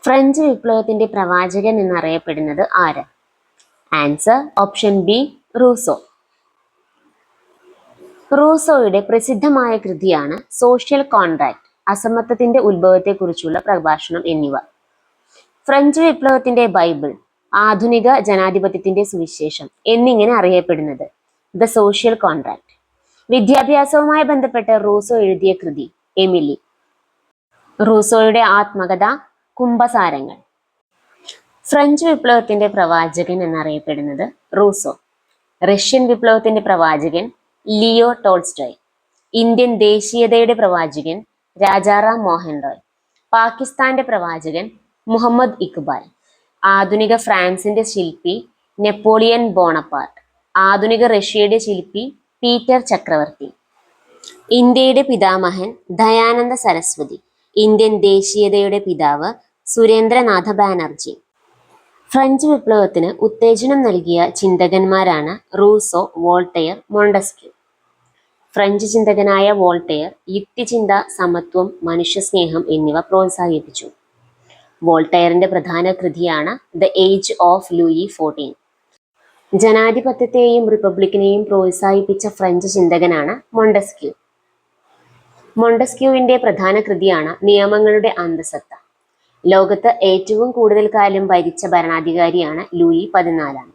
French വിപ്ലവത്തിന്റെ പ്രവാചകൻ എന്നറിയപ്പെടുന്നത് ആര്? Answer option B, Rousseau. റൂസോയുടെ പ്രസിദ്ധമായ കൃതിയാണ് സോഷ്യൽ കോൺട്രാക്ട്, അസമത്വത്തിന്റെ ഉത്ഭവത്തെക്കുറിച്ചുള്ള പ്രഭാഷണം എന്നിവ. ഫ്രഞ്ച് വിപ്ലവത്തിന്റെ ബൈബിൾ, ആധുനിക ജനാധിപത്യത്തിന്റെ സുവിശേഷം എന്നിങ്ങനെ അറിയപ്പെടുന്നത് ദ സോഷ്യൽ കോൺട്രാക്ട്. വിദ്യാഭ്യാസവുമായി ബന്ധപ്പെട്ട് റൂസോ എഴുതിയ കൃതി എമിലി. റൂസോയുടെ ആത്മകഥ കുംഭസാരങ്ങൾ. ഫ്രഞ്ച് വിപ്ലവത്തിന്റെ പ്രവാചകൻ എന്നറിയപ്പെടുന്നത് റൂസോ. റഷ്യൻ വിപ്ലവത്തിന്റെ പ്രവാചകൻ ലിയോ ടോൾസ്റ്റോയ്. ഇന്ത്യൻ ദേശീയതയുടെ പ്രവാചകൻ രാജാറാം മോഹൻ റോയ്. പാകിസ്ഥാന്റെ പ്രവാചകൻ മുഹമ്മദ് ഇഖ്ബാൽ. ആധുനിക ഫ്രാൻസിന്റെ ശില്പി നെപ്പോളിയൻ ബോണപ്പാർട്ട്. ആധുനിക റഷ്യയുടെ ശില്പി പീറ്റർ ചക്രവർത്തി. ഇന്ത്യയുടെ പിതാമഹൻ ദയാനന്ദ സരസ്വതി. ഇന്ത്യൻ ദേശീയതയുടെ പിതാവ് സുരേന്ദ്രനാഥ ബാനർജി. ഫ്രഞ്ച് വിപ്ലവത്തിന് ഉത്തേജനം നൽകിയ ചിന്തകന്മാരാണ് റൂസോ, വോൾട്ടയർ, മോണ്ടസ്ക്യൂ. ഫ്രഞ്ച് ചിന്തകനായ വോൾട്ടയർ യുക്തിചിന്ത, സമത്വം, മനുഷ്യസ്നേഹം എന്നിവ പ്രോത്സാഹിപ്പിച്ചു. വോൾട്ടയറിന്റെ പ്രധാന കൃതിയാണ് the age of Louis XIV. ജനാധിപത്യത്തെയും റിപ്പബ്ലിക്കിനെയും പ്രോത്സാഹിപ്പിച്ച ഫ്രഞ്ച് ചിന്തകനാണ് മോണ്ടസ്ക്യൂ. മോണ്ടസ്ക്യൂവിന്റെ പ്രധാന കൃതിയാണ് നിയമങ്ങളുടെ അന്തസത്ത. ലോകത്ത് ഏറ്റവും കൂടുതൽ കാലം ഭരിച്ച ഭരണാധികാരിയാണ് ലൂയി XIV.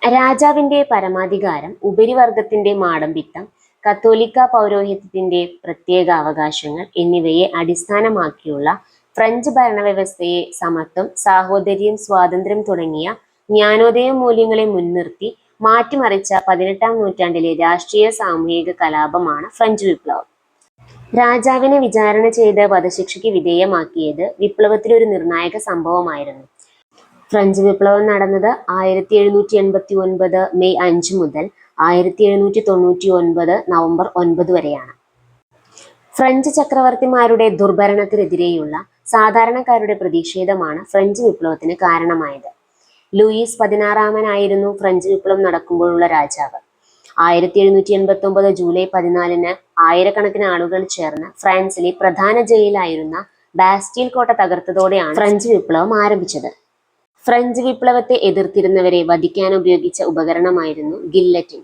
രാജാവിന്റെ പരമാധികാരം, ഉപരിവർഗത്തിന്റെ മാടമ്പിത്തം, കത്തോലിക്ക പൗരോഹിത്യത്തിന്റെ പ്രത്യേക അവകാശങ്ങൾ എന്നിവയെ അടിസ്ഥാനമാക്കിയുള്ള ഫ്രഞ്ച് ഭരണവ്യവസ്ഥയെ സമത്വം, സാഹോദര്യം, സ്വാതന്ത്ര്യം തുടങ്ങിയ ജ്ഞാനോദയ മൂല്യങ്ങളെ മുൻനിർത്തി മാറ്റിമറിച്ച 18-ാം നൂറ്റാണ്ടിലെ രാഷ്ട്രീയ സാമൂഹിക കലാപമാണ് ഫ്രഞ്ച് വിപ്ലവം. രാജാവിനെ വിചാരണ ചെയ്ത് വധശിക്ഷയ്ക്ക് വിധേയമാക്കിയത് വിപ്ലവത്തിലൊരു നിർണായക സംഭവമായിരുന്നു. ഫ്രഞ്ച് വിപ്ലവം നടന്നത് 1789 മെയ് 5 മുതൽ 1799 നവംബർ 9 വരെയാണ്. ഫ്രഞ്ച് ചക്രവർത്തിമാരുടെ ദുർഭരണത്തിനെതിരെയുള്ള സാധാരണക്കാരുടെ പ്രതിഷേധമാണ് ഫ്രഞ്ച് വിപ്ലവത്തിന് കാരണമായത്. ലൂയിസ് 16 ഫ്രഞ്ച് വിപ്ലവം നടക്കുമ്പോഴുള്ള രാജാവ്. 1789 ജൂലൈ 14 ആയിരക്കണക്കിന് ആളുകൾ ചേർന്ന് ഫ്രാൻസിലെ പ്രധാന ജയിലായിരുന്ന ബാസ്റ്റീൽ കോട്ട തകർത്തതോടെയാണ് ഫ്രഞ്ച് വിപ്ലവം ആരംഭിച്ചത്. ഫ്രഞ്ച് വിപ്ലവത്തെ എതിർത്തിരുന്നവരെ വധിക്കാൻ ഉപയോഗിച്ച ഉപകരണമായിരുന്നു ഗില്ലറ്റിൻ.